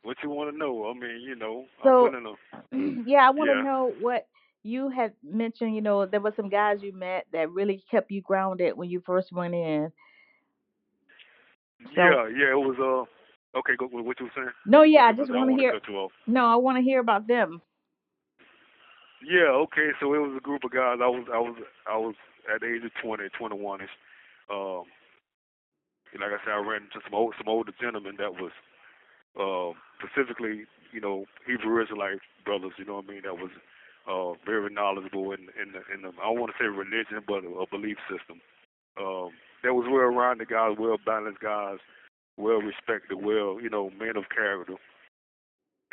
What you want to know? I mean, I'm So, willing to. yeah, I want to Yeah, know what you had mentioned. There were some guys you met that really kept you grounded when you first went in. So, yeah. It was Okay, go. What you were saying? no, yeah, I Okay, just brother, I want don't to want to hear. cut you off. No, I want to hear about them. Yeah, okay. So it was a group of guys. I was at the age of 20, 21ish. Um, like I said, I ran into some older gentlemen that was specifically, Hebrew Israelite brothers. You know what I mean? That was very knowledgeable in the I don't want to say religion, but a belief system. That was well-rounded guys, well-balanced guys, well-respected, men of character.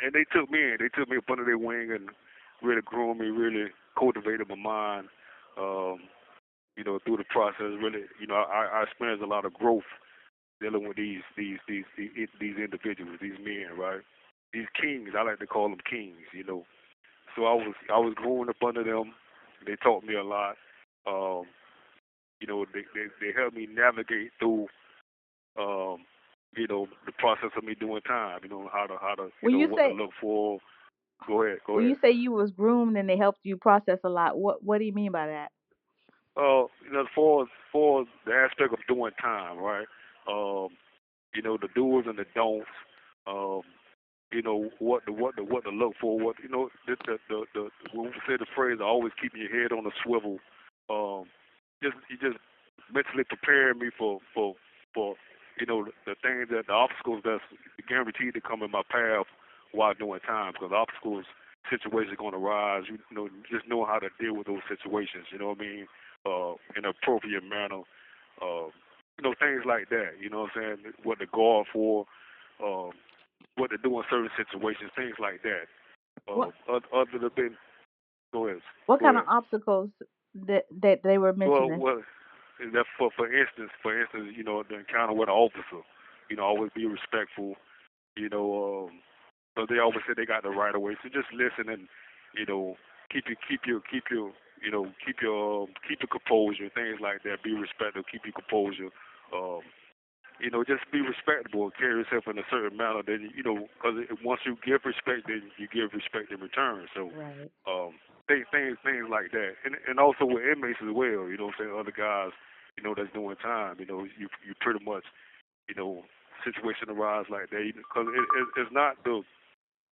And they took me in. They took me up under their wing and really groomed me, really cultivated my mind. Um, through the process, really, I experienced a lot of growth dealing with these individuals, these men, right? These kings. I like to call them kings. So I was growing up under them. They taught me a lot. Um, they helped me navigate through um, the process of me doing time. How to When you what to say look for. Go ahead, go when ahead. you say you was groomed and they helped you process a lot, what do you mean by that? As far as the aspect of doing time, right? Um, the do's and the don'ts. Um, what to look for. What the when we say the phrase, always keeping your head on a swivel. Um, you just mentally preparing me for the things that the obstacles that's guaranteed to come in my path while doing time, because obstacles situations are going to rise. Just know how to deal with those situations. You know what I mean? In an appropriate manner. Uh, things like that. You know what I'm saying? What to guard for. Um, what to do in certain situations, things like that. What Other than being, go ahead, what go kind of ahead. obstacles that they were mentioning? Well, that for instance, the encounter with an officer, always be respectful. You know, so they always say they got the right of way. So just listen and you know keep your composure, things like that. Be respectful, keep your composure. Um, just be respectable and carry yourself in a certain manner. Then, because once you give respect, then you give respect in return. So, Right. things like that, and also with inmates as well. You know what I'm saying? Other guys, that's doing time. You pretty much, you know, situation arise like that because it's not the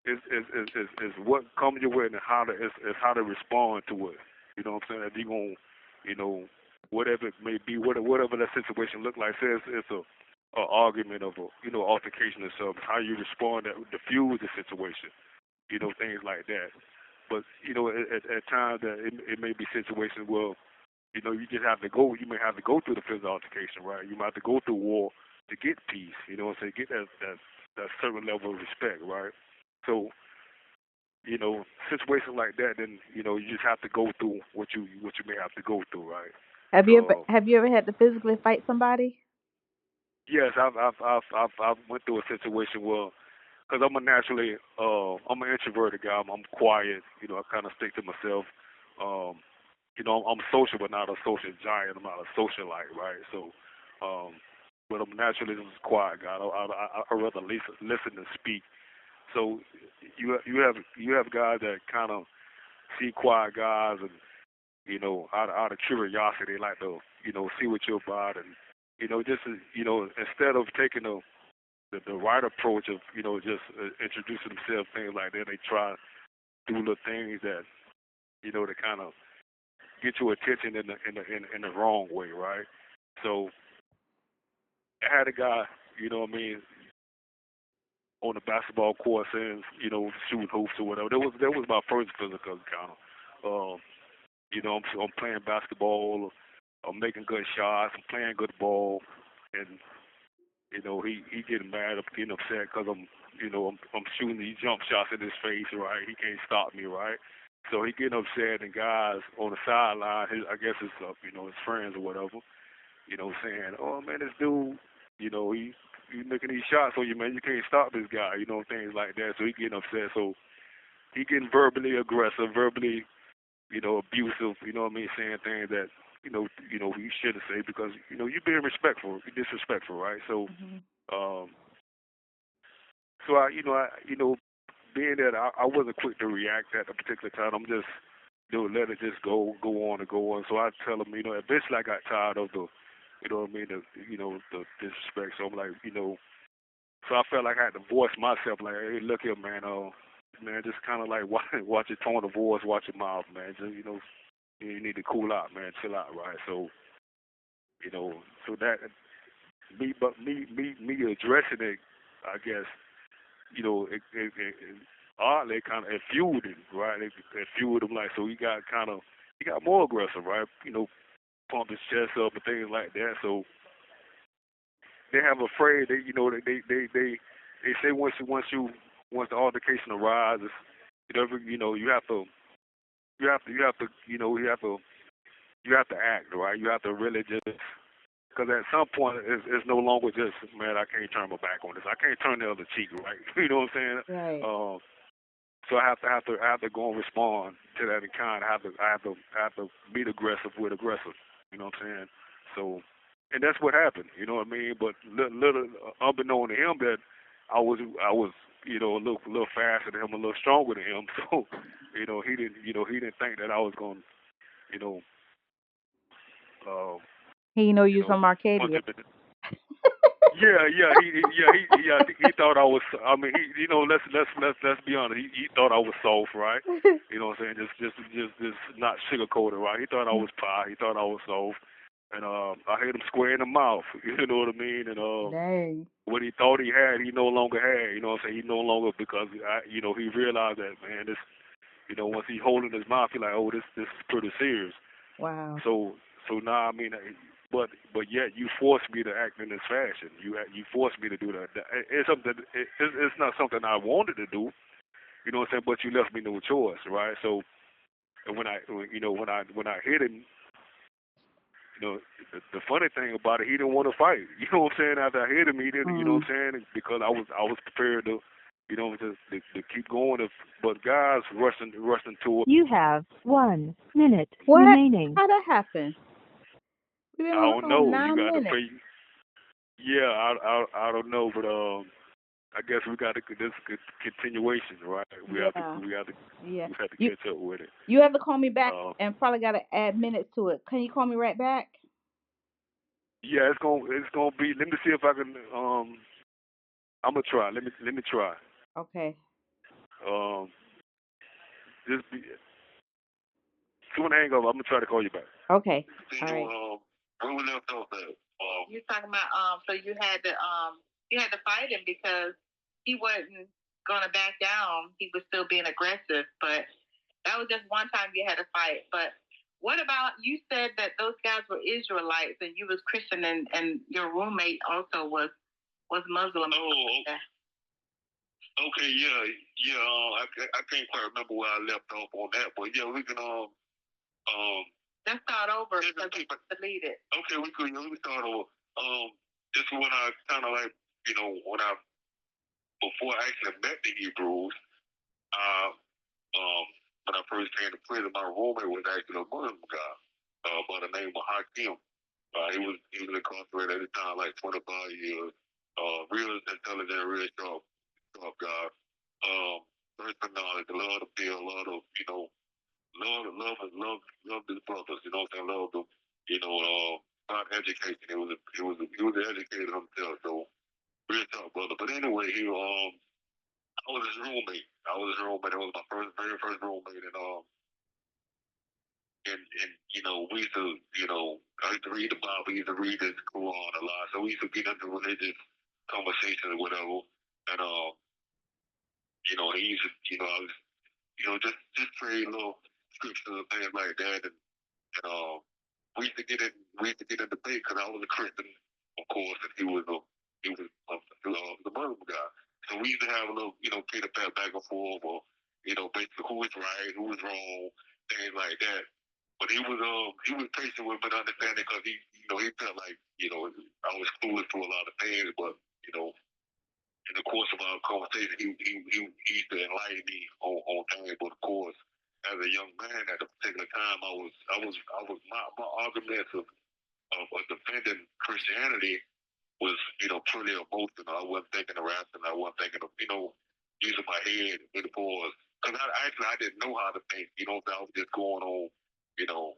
it's what comes your way and how to it's how to respond to it. You know what I'm saying? If you gonna, you know, whatever it may be, whatever that situation look like, say it's a argument of a altercation or something, how you respond to diffuse the situation, things like that. But at times that it may be situations where you just have to go. You may have to go through the physical altercation, right? You might have to go through war to get peace. You know what I'm saying? Get that certain level of respect, right? So situations like that, then you just have to go through what you may have to go through, right? So Have you ever had to physically fight somebody? yes, I've went through a situation where, because I'm an introverted guy. I'm quiet. I kind of stick to myself. Um, I'm social, but not a social giant. I'm not a socialite, right? So, um, but I'm naturally just a quiet guy. I rather listen than speak. So you have guys that kind of see quiet guys and out of curiosity, they like to see what you're about and just instead of taking the right approach of just introducing themselves, things like that, they try to do little things that to kind of get your attention in the wrong way, right? So I had a guy, what I mean, on the basketball court saying, shooting hoops or whatever. That was my first physical encounter. Um, I'm playing basketball, I'm making good shots, I'm playing good ball, and he getting mad, I'm getting upset because I'm shooting these jump shots in his face, right? He can't stop me, right? So he getting upset, and guys on the sideline, I guess it's his friends or whatever, saying, "Oh man, this dude, he making these shots on you, man. You can't stop this guy," things like that. So he getting upset. So he getting verbally aggressive, verbally abusive, what I mean, saying things that, you shouldn't say because, you're being respectful, you're disrespectful, right? So, Hmm. um, So being that I wasn't quick to react at a particular time, I'm just let it just go on and go on. So I tell them, eventually I got tired of the, what I mean, the disrespect. So I'm like, so I felt like I had to voice myself, like, hey, look here, man, man, just kind of like watch your tone of voice, watch your mouth, man. Just you need to cool out, man, chill out, right? So so that me addressing it, I guess, it oddly kind of it fueled him, right? It fueled him, like, so he got more aggressive, right? Pump his chest up and things like that. So they have afraid they they say once the altercation arises, you have to you have to act, right? You have to really just, because at some point it's no longer just, man, I can't turn my back on this. I can't turn the other cheek, right? You know what I'm saying? Right. So I have to go and respond to that in kind. I have to meet aggressive with aggressive. You know what I'm saying? So, and that's what happened. You know what I mean? But little unbeknown to him that I was a little faster than him, a little stronger than him. So, he didn't think that I was going to you know uh, He know you know from punch Arcadia. him in the he thought I was. I mean, let's be honest. He thought I was soft, right? You know what I'm saying? Just not sugarcoated, right? He thought I was pie. He thought I was soft, and I hit him square in the mouth. You know what I mean? And Dang. what he thought he had, he no longer had. You know what I'm saying? He no longer, because he realized that, man, this, once he holding his mouth, he like, oh, this is pretty serious. Wow. So now, I mean, but yet you forced me to act in this fashion. You forced me to do that. It's something. It's not something I wanted to do. You know what I'm saying? But you left me no choice, right? So, and when I hit him, the funny thing about it, he didn't want to fight. You know what I'm saying? After I hit him, he didn't. You know Mm. what I'm saying? Because I was prepared to, to keep going. But guys rushing to it. You have 1 minute What? remaining. How that happen? We've been I on the don't phone know. You nine got to minutes. pay. Yeah, I don't know, but I guess we got to this continuation, right? Yeah. Yeah. we have to You catch up with it. you have to call me back Uh, and probably got to add minutes to it. Can you call me right back? yeah, it's gonna be. Let me see if I can. I'm gonna try. Let me try. Okay. Um, just be soon hang up. I'm gonna try to call you back. Okay. See All you. right. Where we left off at? You talking about so you had to fight him because he wasn't gonna back down. He was still being aggressive, but that was just one time you had to fight. But what about, you said that those guys were Israelites and you was Christian, and your roommate also was Muslim. Oh, okay, yeah, yeah. I can't quite remember where I left off on that, but yeah, we can let's start over yeah, because we deleted. okay, we could. Let me start over. This is when I kind of like, when I before I actually met the Hebrews, uh, when I first came to prison, my roommate was actually a Muslim guy by the name of Hakim. He was incarcerated at the time, like 25 years. Real intelligent, real sharp guy. Very for knowledge, love to build, love to, love his brothers. You know what I'm saying? Love them. About education. He was an educator himself. So real talk, brother. But anyway, I was his roommate. That was my very first roommate, and we used to, I used to read the Bible, we used to read the Quran a lot, so we used to get into religious conversations or whatever, and he used to, I was, just trade little scriptures and things like that, and we used to get in, debate because I was a Christian, of course, and he was the Muslim guy. So we used to have a little, cater pat back and forth, or basically who was right, who was wrong, things like that. But he was patient with me and understanding because he felt like I was clueless to a lot of things, but in the course of our conversation, he used to enlighten me on things. But of course, as a young man at a particular time, I was my arguments of defending Christianity was, purely emotional. I wasn't thinking of rapping. I wasn't thinking of, using my head with the boys. Because I didn't know how to think. I was just going on, you know,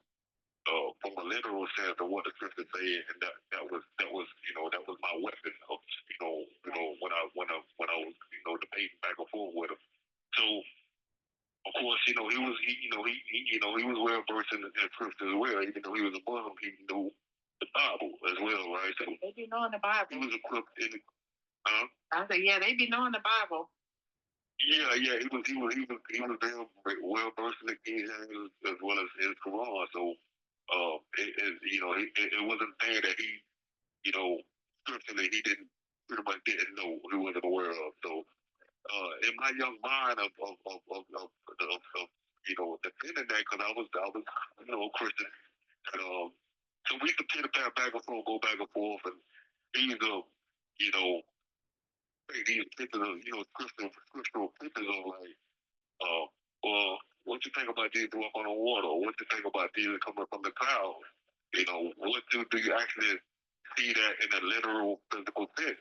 from a literal sense of what the scripture said, and that was my weapon of, when I was debating back and forth with him. So of course, he was well versed in scripture as well. Even though he was a Muslim, he knew the Bible as well, right? So they be knowing the Bible. He was equipped in. I said, yeah, they be knowing the Bible. Yeah. He was very well versed in the King James as well as his Quran. So, it wasn't there that he, scripturally he didn't pretty much didn't know, he wasn't aware of. So, in my young mind of defending that, because I was Christian, and so we continue to back and forth, go back and forth, and these these pictures of scriptural pictures of like, well, what you think about Jesus walking on water? Or what you think about Jesus coming from the clouds? What do you actually see that in a literal physical sense?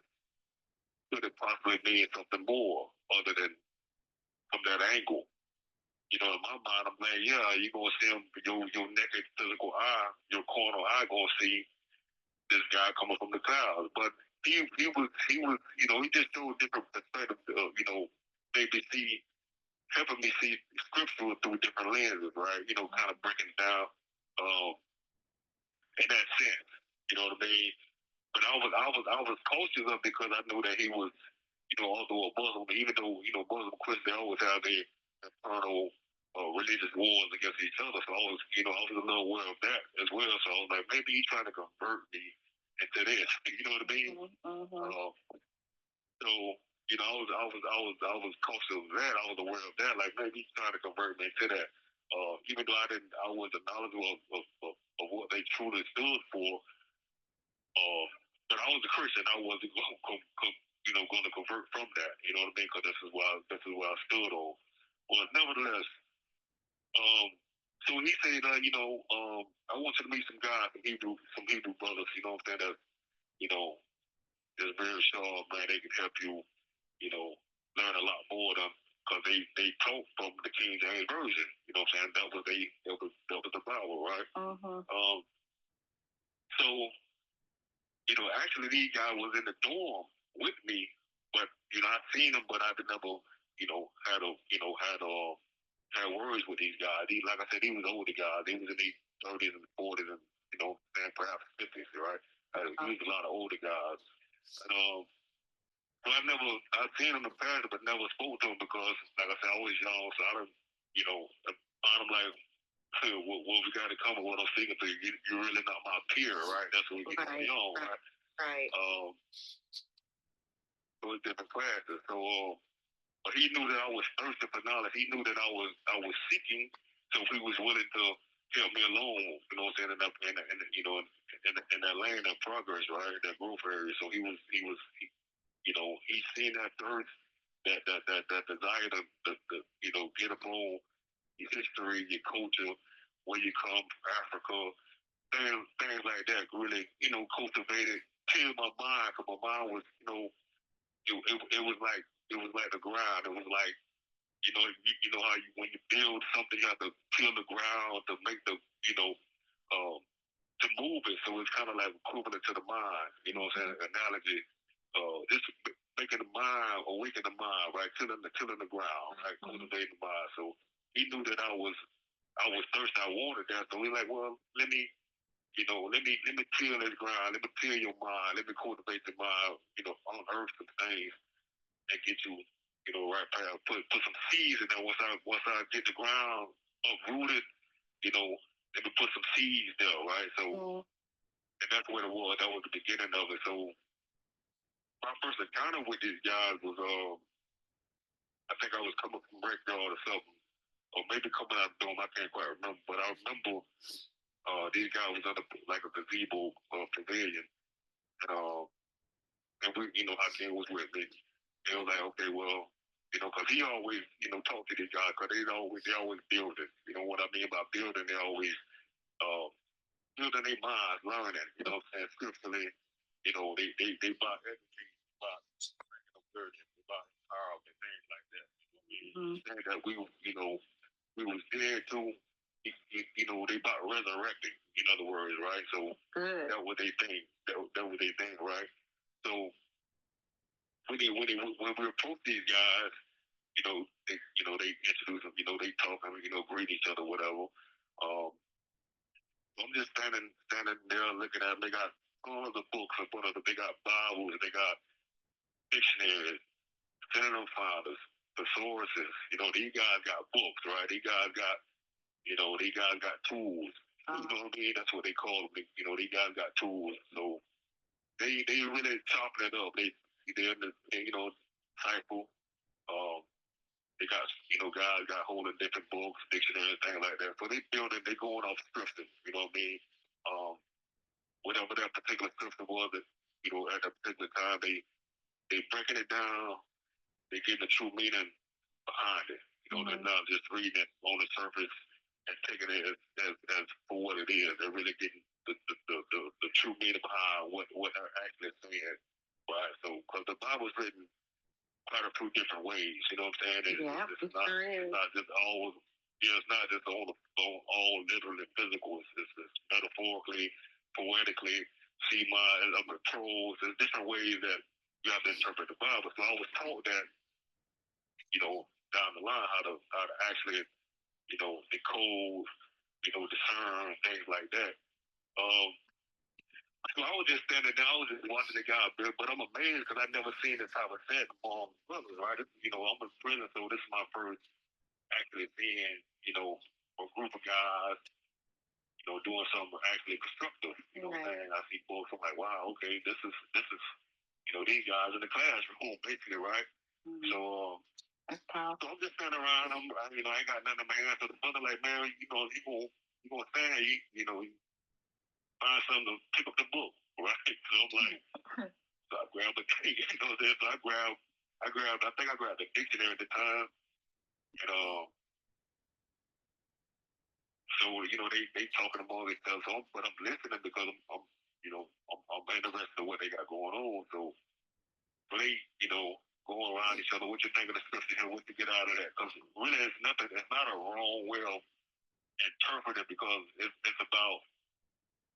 Could it possibly mean something more other than from that angle? In my mind, I'm like, yeah, you're gonna see him, your naked physical eye, your carnal eye, gonna see this guy coming from the clouds. But he was, he just showed different perspectives. Maybe helping me see scripture through different lenses, right? Kind of breaking it down in that sense. You know what I mean? But I was cautious of, because I knew that he was, although a Muslim, even though Muslim Christians always have their internal religious wars against each other. So I was a little aware of that as well. So I was like, maybe he's trying to convert me into this. You know what I mean? So I was cautious of that. I was aware of that. Like, maybe he's trying to convert me into that. Even though I wasn't knowledgeable of what they truly stood for. But I was a Christian. I wasn't going to convert from that. You know what I mean? Because this is where I stood on. But nevertheless, so he said, I want you to meet some guys, some Hebrew brothers. You know what I'm saying? That is very sharp, man. They can help you, learn a lot more than, because they taught from the King James version. You know what I'm saying? That was the Bible, right? So, actually these guys was in the dorm with me, but I seen them, but I never, had words with these guys. Like I said, he was older guys. He was in their 30s and 40s, and and perhaps 50s, right? He was a lot of older guys. And so I've seen him in the past, but never spoke to him because, like I said, I was young, so I didn't, find him like, well, we got to come with what I'm speaking to. You're really not my peer, right? That's when we get young, right? Right. So it's different classes. So, but he knew that I was thirsty for knowledge. He knew that I was seeking. So he was willing to help me along. You know what I'm saying? In that lane of progress, right? That growth area. So he seen that thirst, that desire to get upon your history, your culture, where you come, Africa, things like that. Really, cultivated, chilled my mind, because my mind was, it was like the ground. It was like, how when you build something, you have to till the ground to make the, to move it. So it's kind of like equivalent to the mind. You know what I'm saying? Analogy. Just making the mind, awaken the mind, right? Tilling the ground, right? Cultivating the mind. So he knew that I was thirsty. I wanted that. So he's like, well, let me till this ground. Let me till your mind. Let me cultivate the mind. Unearth some things and get you, right path. Put some seeds in there. Once I get the ground uprooted, let me put some seeds there, right? So, and that's what it was. That was the beginning of it. So my first encounter with these guys was, I think I was coming from Breakyard or something, or maybe coming out of the dome. I can't quite remember, but I remember these guys was under like a gazebo pavilion, and we, Hakeem was with me. They was like, okay, well, because he always, talk to these guys, because they always building. You know what I mean by building? They always building their minds, learning. You know what I'm saying? Scripturally, They buy everything, buy virgin, they buy child and things like that. Things that we was dead to. They about resurrecting. In other words, right? So that what they think. That what they think, right? So when we approach these guys, they introduce them. They talk and greet each other, whatever. Um, I'm just standing there looking at them. They got all of the books in front of them. They got Bibles. They got dictionaries, synonym fathers, thesauruses. These guys got books, right? These guys got tools. You know what I mean? That's what they call them. These guys got tools. So they really chopping it up. They're in the cycle. Um, they got guys got holding different books, dictionaries, things like that. So they building, they going off scripture. You know what I mean? Whatever that particular scripture was, at that particular time, they breaking it down. They getting the true meaning behind it. They're not just reading it on the surface and taking it as for what it is. They're really getting the true meaning behind what they're actually saying. Right? So, because the Bible's written quite a few different ways. You know what I'm saying? It's not just all. Yeah, it's not just all literally physical. It's metaphorically, poetically, prose. There's different ways that you have to interpret the Bible. So I was taught that, down the line, how to actually, decode, discern things like that. So I was just standing there, I was just watching the guy, but I'm amazed because I never seen this type of set among brothers, right? I'm in prison, so this is my first actually seeing, a group of guys, doing something actually constructive. You know what I'm saying? I see folks, I'm like, wow, okay, this is, these guys in the classroom, basically, right? So, so I'm just standing around. I ain't got nothing in my hands. So the brother like, man, you gonna stand here, find something to pick up the book, right? So I'm like, so I grabbed a thing, So I think I grabbed the dictionary at the time, and so they talking among themselves. But I'm listening because I'm interested in what they got going on. So they going around each other. What you think of the scripture here? What you get out of that? Because really, it's nothing. It's not a wrong way of interpreting because it's about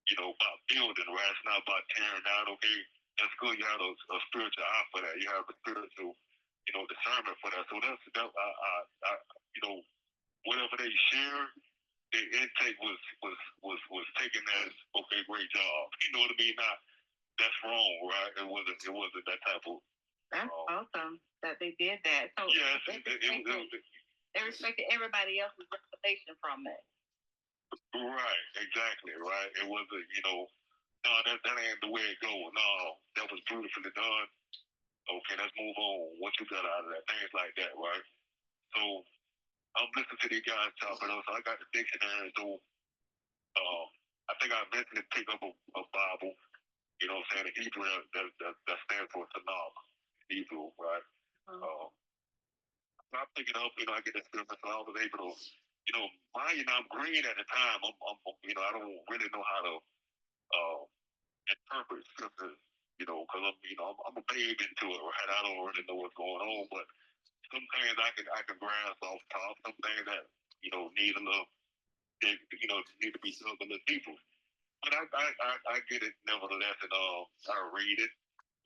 about building, right? It's not about tearing down. Okay, that's good. You have a spiritual eye for that. You have a spiritual discernment for that. So whatever they shared, the intake was taken as okay, great job. You know what I mean? Not that's wrong, right? It wasn't that type of. That's awesome that they did that. So yes, they respected everybody else's revelation from it. Right, exactly, right. It wasn't, no, that ain't the way it goes. No, that was beautifully done. Okay, let's move on. What you got out of that? Things like that, right? So I'm listening to these guys talking. So I got the dictionary. So I think I eventually pick up a Bible. You know what I'm saying? In Hebrew, that stands for Tanakh, Hebrew, right? So I pick it up. I get the scripture. So I was able to, I'm green at the time. I don't really know how to interpret scriptures. Because I'm a babe into it, right? I don't really know what's going on, but some things I can grasp off top. Some things that need a little, need to be sunk a little deeper. But I get it nevertheless, and I read it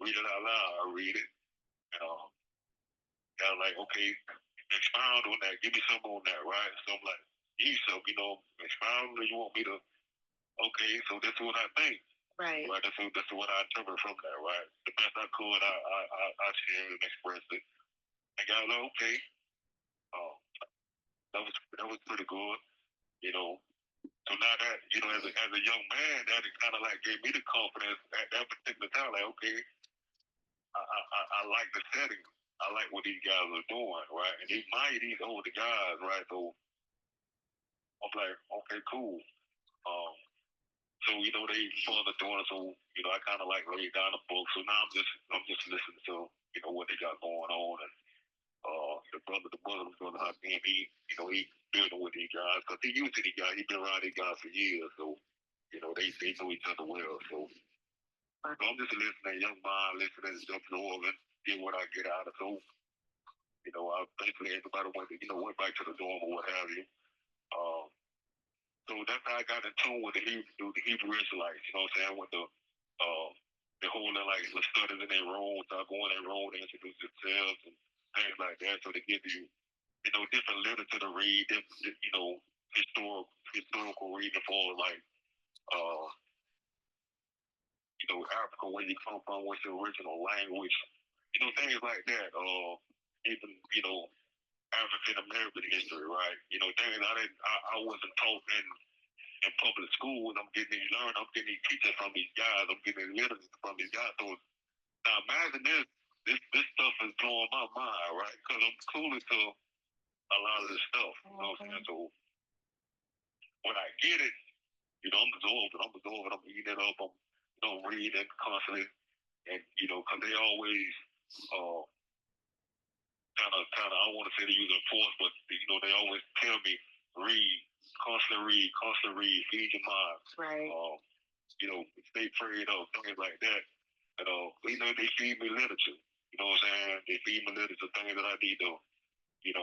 out loud. I read it, and I'm like, okay, expound on that. Give me some on that, right? So I'm like, expound. You want me to? Okay, so this is what I think. Right. Right. That's what I interpret from that. Right. The best I could, I shared and expressed it. And got like, okay, that was pretty good. So now that as a young man, that it kind of like gave me the confidence at that particular time. Like, okay, I like the setting. I like what these guys are doing, right? And these older guys, right? So I'm like, okay, cool. So they further doing it. So I kind of like laid down the book. So now I'm just listening to what they got going on, and the brother's gonna have him. He building with these guys because he used to these guys. He been around these guys for years, so they know each other well. So So I'm just listening, young mind, listening, absorbing, get what I get out of it. So, basically everybody went back to the dorm or what have you. So that's how I got in tune with the Hebrew Israelites. You know what I'm saying? With the holding like the studies in their room, start going in their room, they introduce themselves and things like that. So they give you, different literature to read, historical reading for like, Africa, where you come from, what's your original language, things like that. Even, African American history, right? Things I wasn't taught in public schools. I'm getting these learn. I'm getting these teachers from these guys. I'm getting these literature from these guys. So now imagine this stuff is blowing my mind, right? Because I'm cool to a lot of this stuff. You know what I'm saying? So when I get it, I'm absorbing, I'm eating it up, I'm reading constantly, and because they always kind of, I don't want to say they use it force, but they always tell me constantly read, feed your mind, right? Stay prayed up, things like that, and they feed me literature. You know what I'm saying? They feed me literature, things that I need to,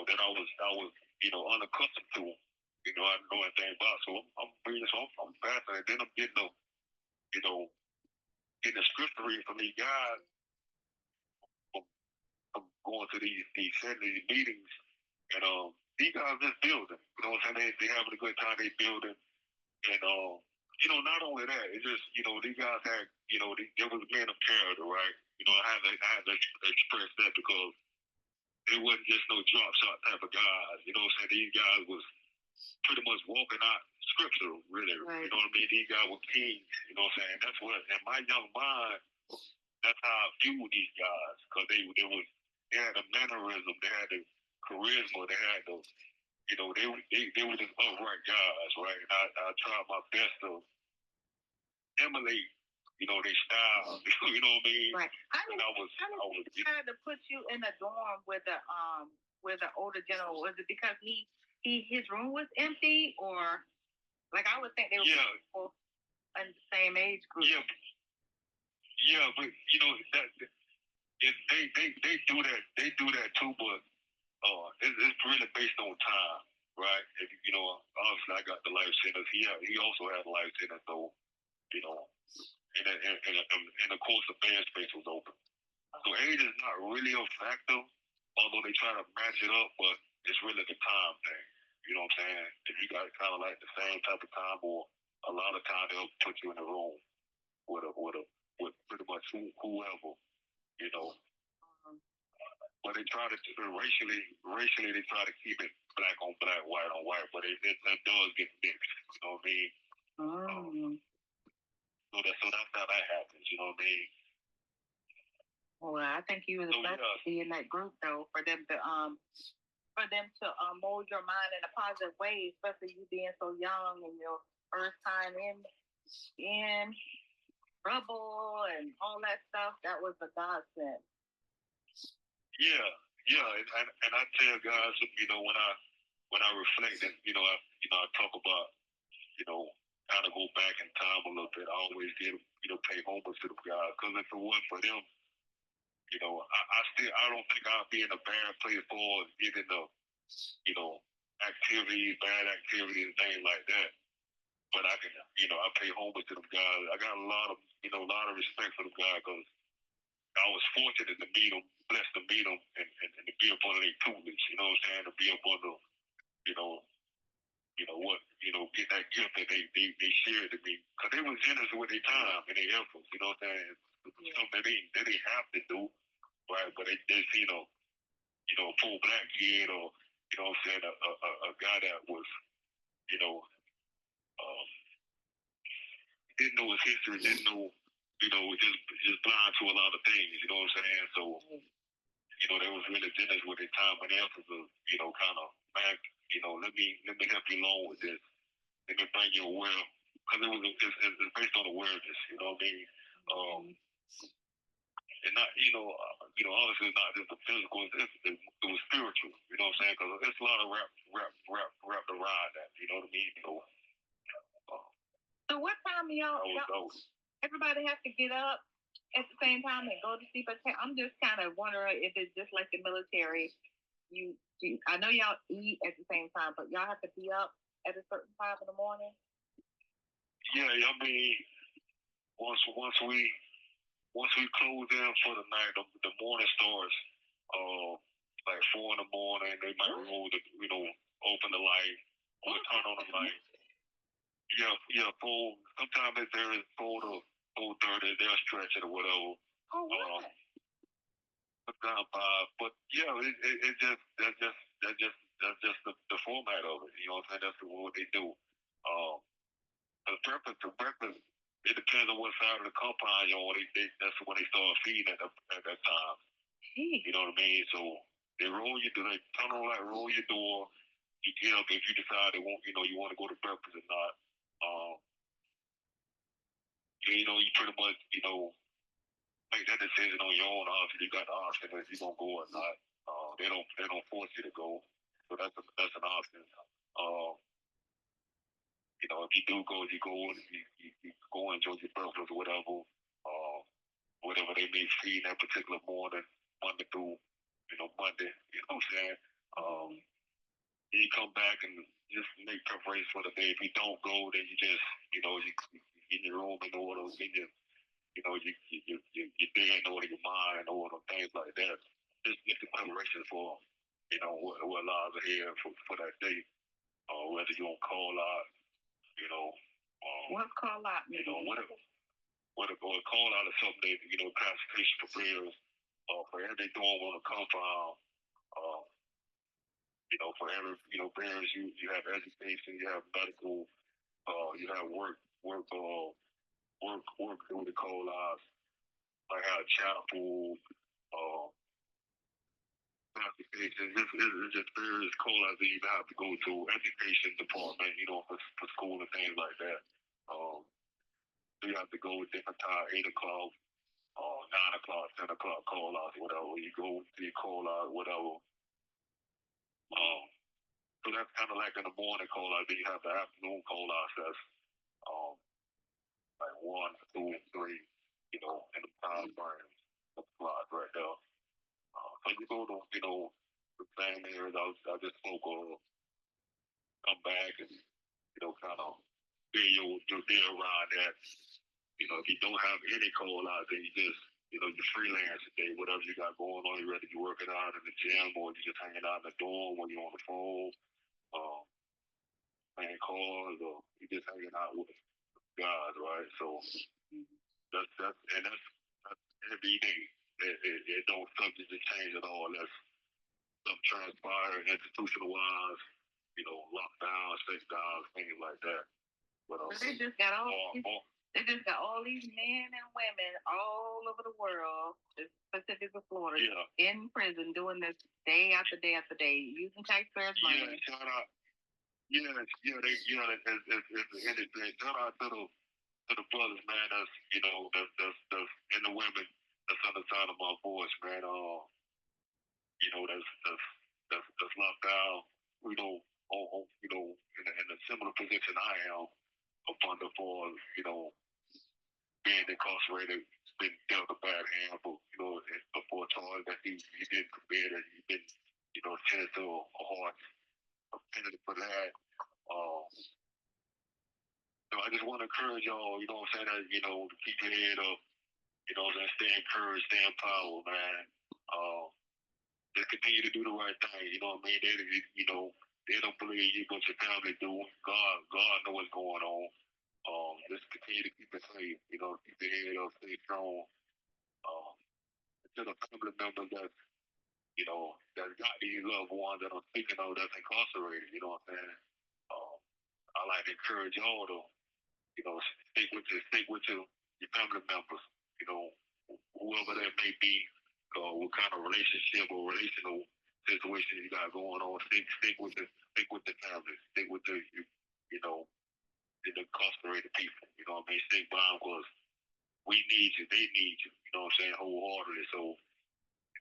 that I was unaccustomed to. I didn't know anything about. So I'm reading, so I'm fascinated. Then I'm getting getting the scripture reading from these guys. I'm going to these meetings, and these guys just building. You know what I'm saying? They having a good time. They building, and not only that, it's just these guys had there was men of character, right? I had to express that because they wasn't just no drop shot type of guys. You know what I'm saying? These guys was pretty much walking out scripture, really. Right. You know what I mean? These guys were kings. You know what I'm saying? That's what in my young mind. That's how I viewed these guys because they had the mannerism, they had the charisma, they had the they were just upright guys, right? And I tried my best to emulate their style. You know what I mean? Right. How did he try to put you in a dorm with the older gentleman? Was it because his room was empty, or like I would think they were people in the same age group? Yeah, but that they do that. They do that too, but it's really based on time, right? If obviously I got the life sentence. He also had a life sentence, so and of course the bed space was open. So age is not really a factor, although they try to match it up, but it's really the time thing. You know what I'm saying? If you got kind of like the same type of time, or a lot of time they'll put you in a room with pretty much whoever, But they try to racially they try to keep it black on black, white on white, but it does get mixed. You know what I mean? So that's how that happens. You know what I mean? Well, I think you was blessed to be in that group though, for them to mold your mind in a positive way, especially you being so young and your first time in trouble and all that stuff. That was a godsend. Yeah, and I tell guys, when I reflect and I talk about kind of go back in time a little bit. I always did pay homage to the guys because if it wasn't for them, I don't think I'd be in a bad place for getting the bad activities and things like that. But I can I pay homage to them guys. I got a lot of respect for them guys because I was fortunate to meet them, blessed to meet them, and to be up under their tutelage. You know what I'm saying? To be up under, get that gift that they shared to me. Because they were generous with their time and their efforts. You know what I'm saying? Something they didn't have to do, right? But they just, a full black kid or, you know what I'm saying, a guy that was, didn't know his history, didn't know, just blind to a lot of things. You know what I'm saying? So, they was really generous with their time and efforts of, kind of, man, let me help you along with this. Let me bring you aware, because it's based on awareness. You know what I mean? And not, honestly, not just the physical. It was spiritual. You know what I'm saying? Because it's a lot of wrapped around that. You know what I mean? So what time y'all? everybody have to get up at the same time and go to sleep at 10? I'm just kind of wondering if it's just like the military. I know y'all eat at the same time, but y'all have to be up at a certain time in the morning. Yeah, I mean, once we close in for the night, the morning starts. Like 4 in the morning, they might roll the, open the light, or turn on the light. Yeah, 4. Sometimes if there is 4 to 4:30, they'll stretch it or whatever. Oh, wow. Sometimes 5, but yeah, it just that's just the format of it. You know what I'm saying? That's what they do. The breakfast, it depends on what side of the compound you're on. That's when they start feeding at that time. You know what I mean? So they they turn on light, roll your door. You get up if you decide they want, you want to go to breakfast or not. You pretty much, make that decision on your own. Obviously, you got the option if you're gonna go or not. They don't force you to go, so that's an option. If you do go, you go and you go enjoy your breakfast or whatever. Whatever they may feed that particular morning, Monday through, Monday. You know what I'm saying? You come back and just make preparations for the day. If you don't go, then you just, you get your room in order, your day in order, your mind in order, things like that. Just get the preparation for, what lies ahead for that day. Whether you're on call out, what's call out? What a call out is something that, classification prepares for everything doing on the compound. For every, bears, you have education, you have medical, you have work doing the call outs. Like how chapel, classification, it's just various call outs that you have to go to, education department, for school and things like that. So you have to go at different times, 8 o'clock, 9 o'clock, 10 o'clock call outs, whatever. You go to your call out, whatever. So that's kind of like in the morning call out. Then you have the afternoon call outs. That's like 1, 2, and 3. In the time frames, right there. So you go to the same areas I just spoke of. Come back and kind of be your day around that. If you don't have any call out, then you just you freelance today, whatever you got going on, you ready to work it out in the gym or you just hanging out in the dorm when you're on the phone, playing cards, or you just hanging out with guys, right? So that's every day. It don't subject to change at all. That's something transpire institutional wise, lockdown, sex downs, things like that. But they just got all these men and women all over the world, specifically Florida, in prison doing this day after day after day, using taxpayers' money. Yeah, shout out. It's the industry. Shout out to the brothers, man. That's and the women that's on the side of my voice, man. That's locked down. In a similar position I am up under for being incarcerated, been dealt a bad hand, but before charge that he didn't commit and he didn't sentenced to a hard penalty for that. I just want to encourage y'all, what I'm saying, that, to keep your head up, and stay encouraged, stay in power, man. Just continue to do the right thing, you know what I mean? They don't believe you, but your family do. God knows what's going on. Just continue to keep it safe, keep your head up, stay strong. To the family members that got these loved ones that I'm speaking of that's incarcerated, you know what I'm saying? I like to encourage y'all to, stick with your family members, whoever that may be, what kind of relationship or relational situation you got going on, stick with the family, stick with the incarcerated people, what I mean? Stick by them because we need you, they need you, what I'm saying, wholeheartedly. So,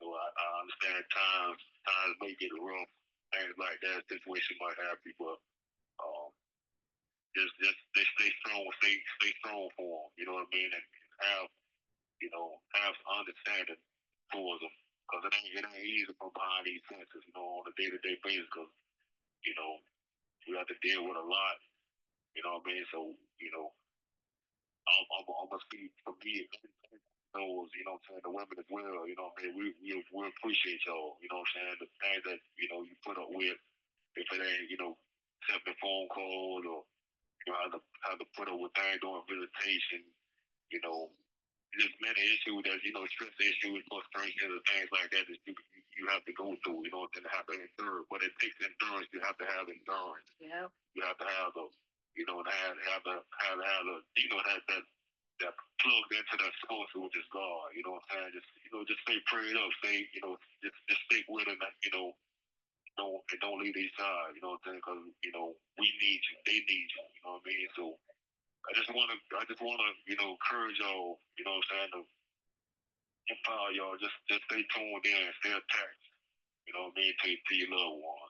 I understand times may get rough, things like that, situation might happen, but they stay strong for them. You know what I mean? And have have understanding towards them. Because it ain't easy from behind these fences, on a day-to-day basis. Because you know we have to deal with a lot. You know what I mean? So I'm gonna speak for me. Those, what I'm saying, the women as well. You know what I mean? We appreciate y'all. You know what I'm saying? The things that you put up with, if it ain't accepting phone calls or have to put up with things during visitation. You know, there's many issues that stress issues, frustration, and things like that that you have to go through. And have to endure. But it takes endurance. You have to have endurance. Yeah. You have to have the that plugged into that source, which is God. You know what I'm saying? Just stay prayed up. Stay just stick with it. Don't leave these sides. You know what I'm saying? Because we need you. They need you. You know what I mean? So I just wanna encourage y'all. You know what I'm saying? To empower y'all. Just stay tuned in. Stay attached. You know what I mean? To your loved ones.